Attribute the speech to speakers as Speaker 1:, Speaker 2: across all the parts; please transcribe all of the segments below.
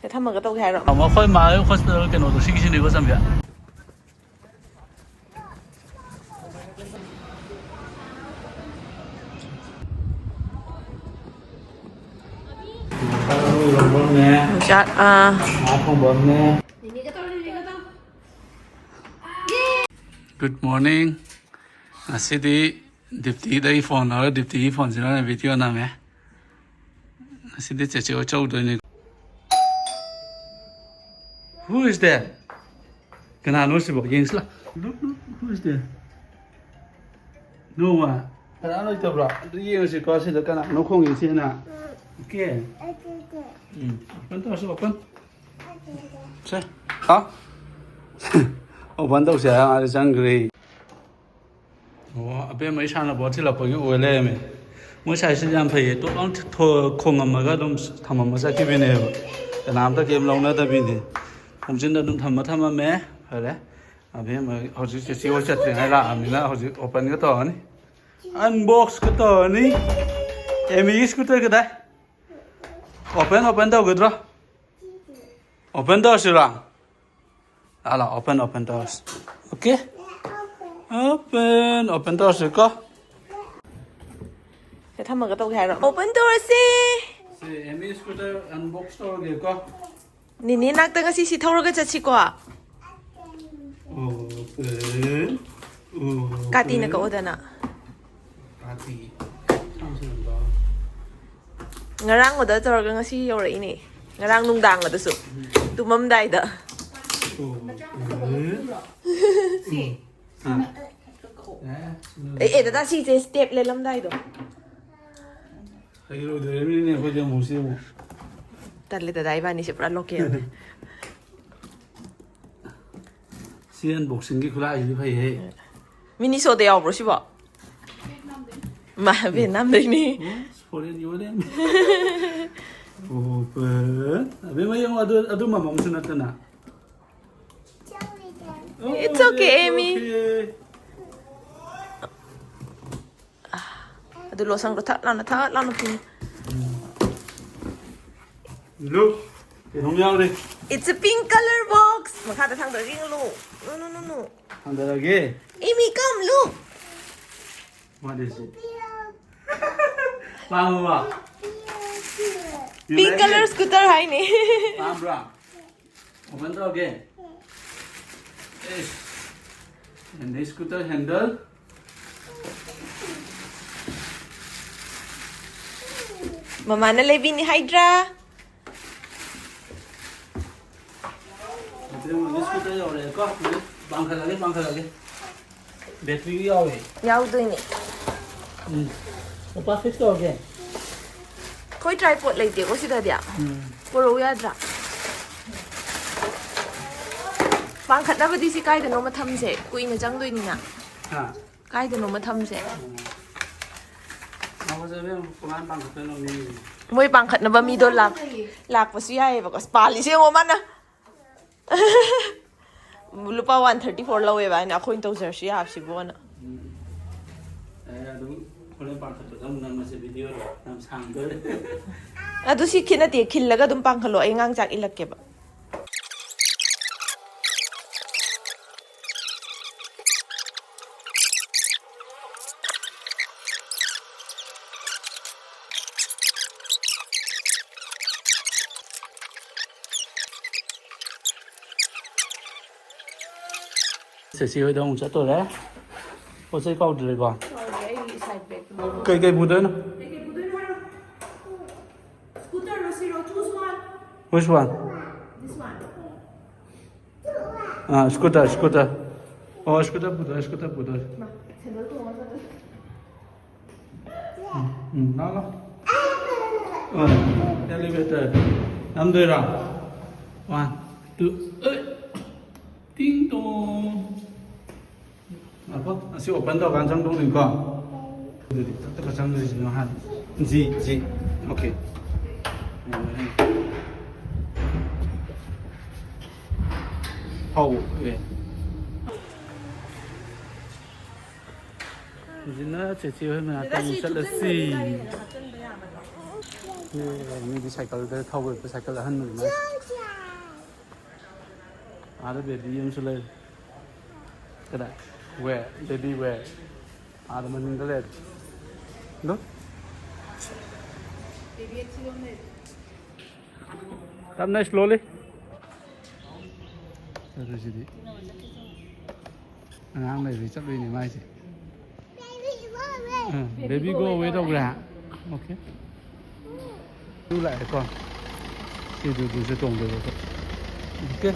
Speaker 1: thế thăm mà cái tàu hè rồi
Speaker 2: mà khơi mà khơi cái nó xí xí này có sao vậy
Speaker 1: chat
Speaker 2: không bấm nè Good morning Asidi Dipti đây phone ở Dipti phone gì đó video nào mẹ Asidi chỉ ở châu đây này Who is there? Cái nào nói sự bảo yên là Look, who is there? No one. Cái nào nói tập rồi? Yên sự có sự đó cái nào nó không yên sự nào? Okay. Open door, open. Say, hả? Open door sẽ là răng gray. Bên mấy sáng là bỏ thì là bỏ cái uế lên mày. Mỗi sáng sẽ làm phải tôi ăn thôi không mà cái đông thầm mà sao cái bên này. Cái nào ta kiếm lâu nữa ta bên này. Không chỉ là đông thầm mà mẹ, phải đấy. Bên mà họ chỉ có chất tiền hay là mình là họ chỉ open cái tờ này. Unbox cái tờ này. Em ý scooter cái đấy. Open door good Open doors ra. Ala open doors. Okay? Open doors có.
Speaker 1: thế thăm mà cái tàu hè rồi open door
Speaker 2: Si Emi scooter unbox store kìa có.
Speaker 1: Nini nak tengah sisi thâu cái chặt qua
Speaker 2: Open.
Speaker 1: Kati na ka na
Speaker 2: Kati.
Speaker 1: ngarang oda tawag nga si yore ini ngarang nung dang oda su tumamday da da si step le lamday do
Speaker 2: Hay rồi đấy mình này có chơi một siêu.
Speaker 1: Tadle da dai ba ni se pra local
Speaker 2: Si unboxing cái khóa gì phải hệ.
Speaker 1: mini so de bro si ba ma Vietnam đây ni
Speaker 2: Spoiler nhiều đấy. Open. Bên mấy ông adu mà mong sunat na.
Speaker 1: It's okay, Amy. Adu lo sang thắt lan nó pin.
Speaker 2: Look. Cái không nhau đi.
Speaker 1: It's a pink color box. Mà khá thằng đó riêng lu. No.
Speaker 2: Thằng đó là ghê.
Speaker 1: Amy come look.
Speaker 2: What is it? Paham ba?
Speaker 1: Pink color scooter hai ni.
Speaker 2: Paham bro. Open door again. Yes. And this scooter handle.
Speaker 1: Mama na levi ni Hydra.
Speaker 2: This scooter rồi đấy có. Bang khai lagi. Battery rồi.
Speaker 1: Yaw do ni.
Speaker 2: Opa fix door again.
Speaker 1: Koi tripod lai te ko si da dia. Puro ya dra. Bang khat na ba di si kai da no ma tham se. Kui na jang doi ni na.
Speaker 2: Ha.
Speaker 1: Kai da no ma tham se.
Speaker 2: Apa saja yang pengan bang kita nak ni.
Speaker 1: Moi bang khat na ba mi do lak pa si ai ba ko spali se ngo man na. Lupa 134 lawe ba na akhoi to jersey hap si bo na.
Speaker 2: Aduh, kalau bang kita dah menang masih video nam sang tu.
Speaker 1: Adu si khina ti khil laga dum pang khalo ai ngang chak ilak ke ba.
Speaker 2: CheChe hoida một chỗ tôi đấy. Có dây câu được rồi. Cây bút đấy nó.
Speaker 1: Scooter no zero choose one.
Speaker 2: Which one?
Speaker 1: This one.
Speaker 2: Scooter. Oh, scooter bút đấy. Nó. Elevator. Năm đôi rồi. 1, 2, Ding dong. Apa? Nasi open door kan sang dong ni kau. Jadi tak tak sang dari sini han. Ji. Okay. Hậu về. Jadi na CheChe hơi mà tăng rất là xì. Mình đi cycle cái thâu về cái cycle là hơn mình mà. Ada baby yang sulit. Kada. Where? Baby where? Ada mana yang Look. Come nice slowly. Terus jadi. Anak baby chắc đi mai sih. Baby go away đâu ra. Okay. Lưu lại con. Thì từ sẽ trồng được rồi. Ok.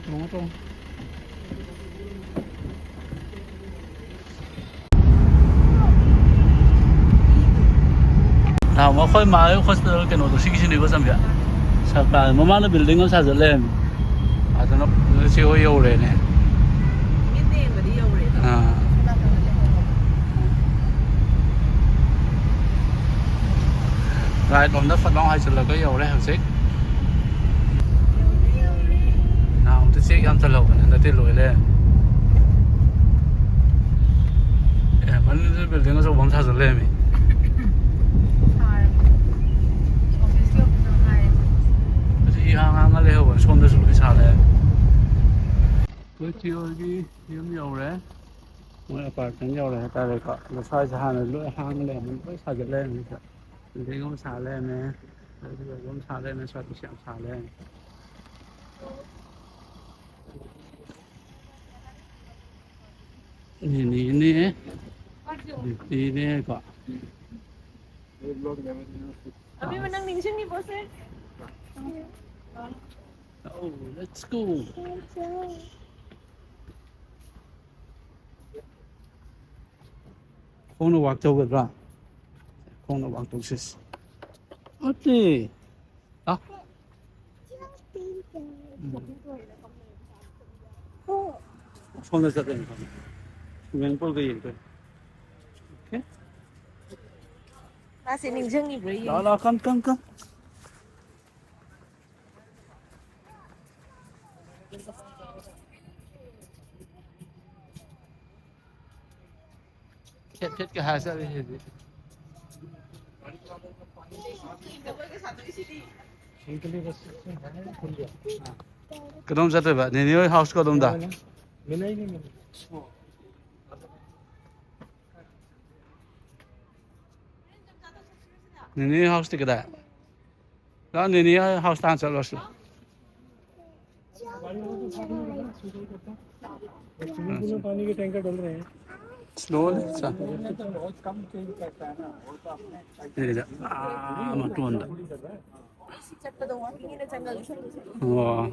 Speaker 2: Đúng không? Nào mà khơi mà hostel cái nó được sinh sinh đi có sao vậy? Sao cả mà nó building nó sao lên? À nó siêu yêu rồi này. À. Rồi đồn đất phát bóng hay là cái yêu đấy hả xích? Nào tôi xích ăn thật lâu nó tiết lỗi lên. Mình building nó sao bóng sao lên mình? 이 항항을 해요. 손에서 그렇게 잘해. 그 지역이 염려래. 오늘 아파트 염려래. 따라가. 그 사이즈 하는 로 항을 내면 또 사줄래. 근데 이거 살래네. 이거 살래네. 사도 시험 살래. ini kok.
Speaker 1: Abi menang ning sini bosnya.
Speaker 2: Oh, let's go. Không nó waktu berapa? Không nó waktu sis. Oke. Ah. Không nó rất là ngon. Mình bol cái gì vậy? Okay.
Speaker 1: Nasi ning jeng ni beri.
Speaker 2: Đó, come. Chết cái hai sao đi. Cái đông rất là vậy. Nên house có đông đà. Nên house thì cái đà. Đó nên house tan sao rồi.
Speaker 3: पानी के tanker डल रहे हैं
Speaker 2: Slowly, sir. Matuanda. Wow.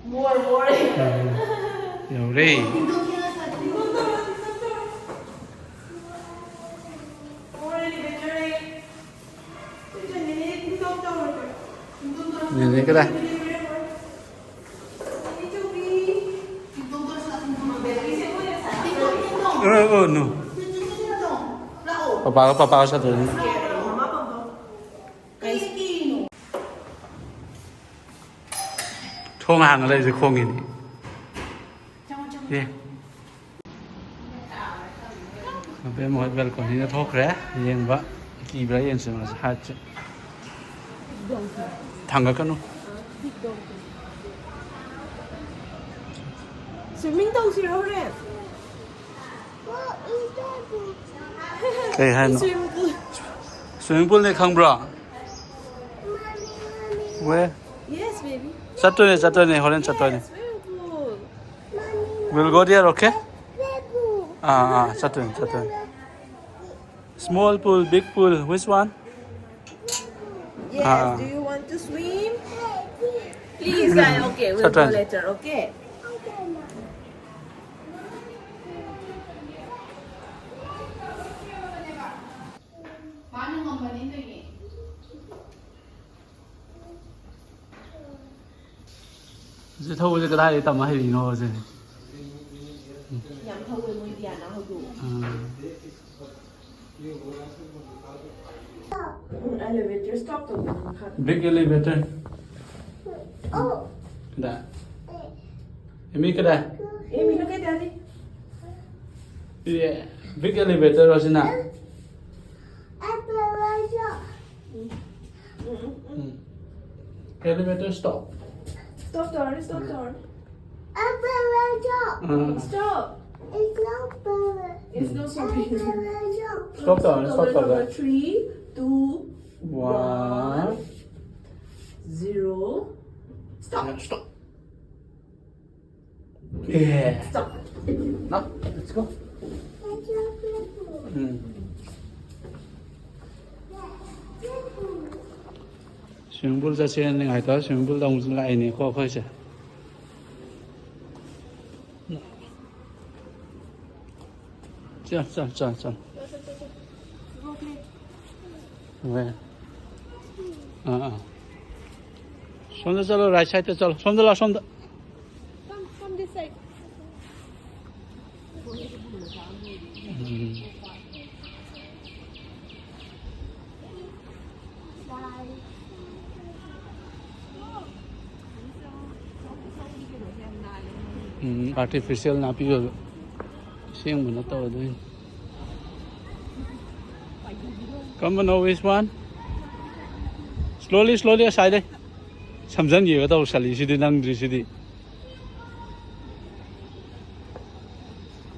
Speaker 1: More.
Speaker 2: You're ready. Nhìn cái đây. No. Papa sao rồi? Thong hàng ở đây rồi không nhìn. Yeah. Bên một bên còn thì nó thốt rẽ, yên vậy. Kỳ bây giờ xem là hai chứ. Thằng cái nó.
Speaker 1: Swimming đâu xí đâu đấy.
Speaker 2: Cái hai nó.
Speaker 1: Swimming pool.
Speaker 2: Swimming pool này không bro. Where?
Speaker 1: Yes, baby.
Speaker 2: Saturday này, Holland Saturday.
Speaker 1: Swimming pool.
Speaker 2: We'll go there, okay? Saturday. Small pool, big pool, which one?
Speaker 1: Yes. Do you want to swim? Please, guys. Okay, we'll go later. Okay.
Speaker 2: Chứ thôi chứ cái đây tầm hay gì nó rồi.
Speaker 1: Nhắm thâu với mùi tiền nó hơi đủ. Elevator stop to.
Speaker 2: Big elevator. Đây. Amy cái đây.
Speaker 1: Amy look at daddy.
Speaker 2: Yeah. Big elevator rồi xin nào. Elevator stop.
Speaker 1: Stop door. Stop door. Stop. It's not so big.
Speaker 2: Stop door. Stop door.
Speaker 1: 3, 2,
Speaker 2: 1.
Speaker 1: 0. Stop.
Speaker 2: Yeah, stop. Yeah.
Speaker 1: Stop.
Speaker 2: Now, let's go. Swimming pool ra trên ngày tới swimming pool đông lại này khó khơi chứ. चल हाँ सुंदर चलो right side पे चलो सुंदर
Speaker 1: Come this side.
Speaker 2: Artificial ना पियो सेंग मन तो दे Come on, always one. Slowly aside. Samjan ye to sali sidi nang dri sidi.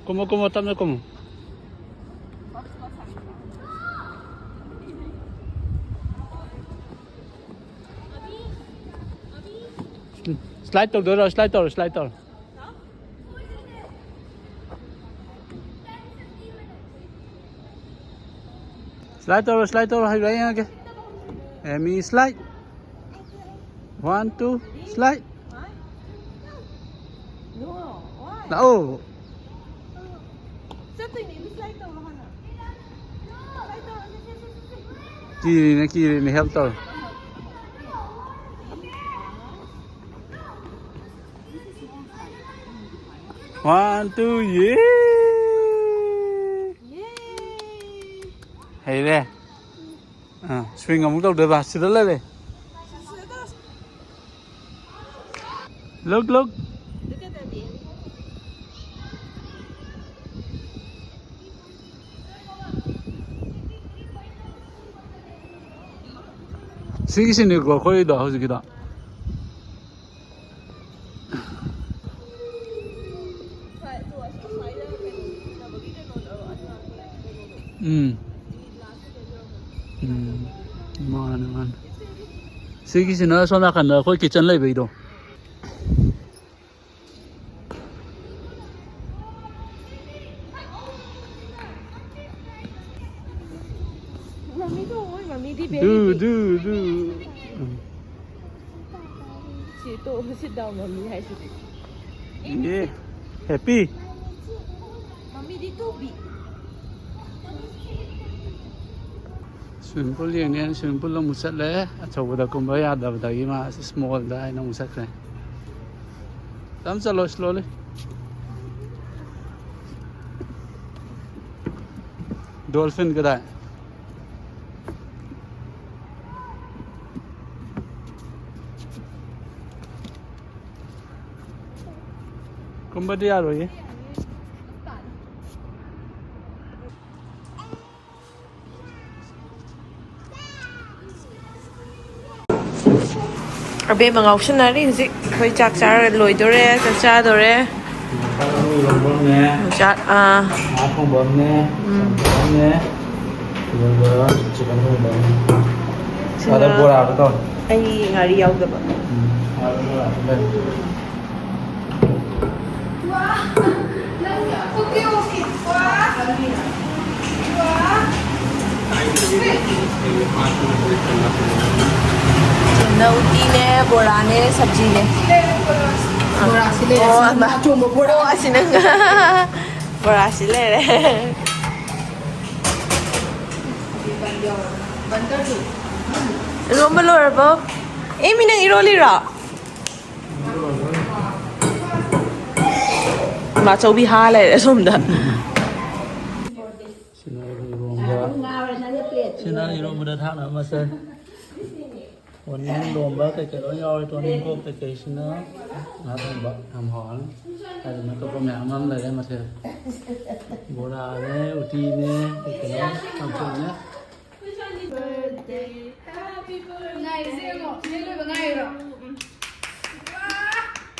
Speaker 2: Como tamne como. Slide door. Slide door, hay đấy kìa. Amy slide. 1, 2, slide.
Speaker 1: No. Why?
Speaker 2: No.
Speaker 1: Satu ini slide door mana?
Speaker 2: Kiri ni help door. One, two, yeah. Hay đấy. Swing ngắm đâu được vào, xin đó lên. Look.
Speaker 1: Look at daddy.
Speaker 2: Sini gua khoi dah harus kita. Man. Sige sina so na kan khoi kitchen lai bai do.
Speaker 1: Mami di baby.
Speaker 2: Do.
Speaker 1: Sit down, mommy. Hai sit.
Speaker 2: Yeah. Happy.
Speaker 1: Mommy di too big.
Speaker 2: Swimming pool yang swimming pool lo musat le. Achau dah kumbaya dah ima small dah ina musat le. Tam chalo slowly. Dolphin ka dah. Kumbaya lo ye.
Speaker 1: Abe mga option na rin si khoi chak char loi dore cha dore chat
Speaker 2: Không bấm nè, bấm nè, rồi chỉ cần không bấm. Ở đây bùa nào thôi.
Speaker 1: ai ngari yaw da ba.
Speaker 4: Okay.
Speaker 1: Now tine bora ne sabji ne.
Speaker 4: Bora sile. Chumbo bora.
Speaker 1: Oh asinang bora sile re.
Speaker 4: Bandar tu.
Speaker 1: Romalo rabo. Emi nang iroli ra. Ma chobi ha le somda.
Speaker 2: Sina irom dah thang nama sen. วันนี้รวมแล้วแต่เกิดว่ายอตัวนี้ก็แต่เกิดชิ้นนะมาทำแบบทำหอนแต่มันก็ประมาณนั้นเลยได้มาเถอะโบราณเนี่ยอุทีเนี่ยแต่เกิดว่าทำชิ้นเนี่ย
Speaker 4: Ngai zero. Ngai lo ngai ro.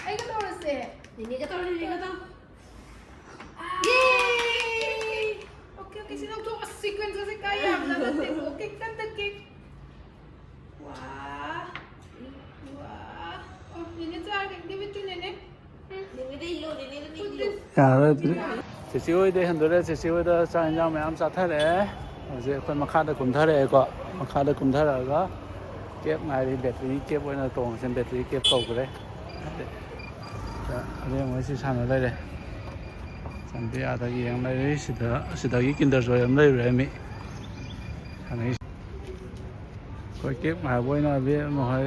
Speaker 4: Ai ka tau se. Ni ka tau. Yay! Okay, sino to sequence kasi kaya na natin. Okay, kanta cake. Wow. Oh, ini tu ada di betul ni. Ini dah ilo, ini dah ilo.
Speaker 2: เสียชีวิตได้เห็นตัวเลยเสียชีวิตได้สร้างยังไม่อัมสัตย์เลยเสียคนมาฆ่าได้กลุ่มท่าเลยก็มาฆ่าได้กลุ่มท่าเลยก็เก็บไงแบตเตอรี่เก็บไว้ในตรงเส้นแบตเตอรี่เก็บตกเลยอันนี้มัน是产的เลย产的啊，它一样来是它一斤的时候来人民，产的ก็เก็บมาไว้นะเบี้ยมาให้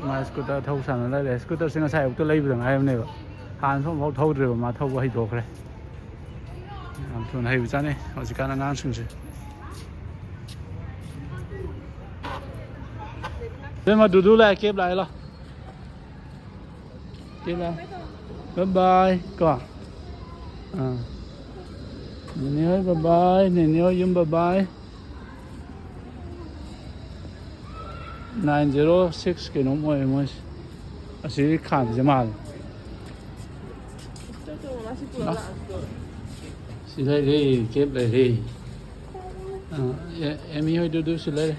Speaker 2: มาสกูตเตอร์เท่าสั่งอะไรเลยสกูตเตอร์สิ่งที่ใช้ก็เลยไปถึงไอ้เนี่ยหานส่งเขาเท่าเดิมมาเท่าไว้ตัวเลยส่วนให้วิจารณ์เนี่ยเอาสิการงานซึ่งสิเดี๋ยวมาดูแลเก็บไรล่ะเก็บไรบ๊ายบายก่อนนี่ให้บ๊ายบายนี่ยิ้มบ๊ายบาย906 cái nó mới sẽ khám cho mà xin đây đi kép lại đi em hơi đưa xin đây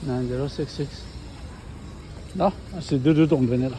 Speaker 2: 9066 đó sẽ đưa tổng về này là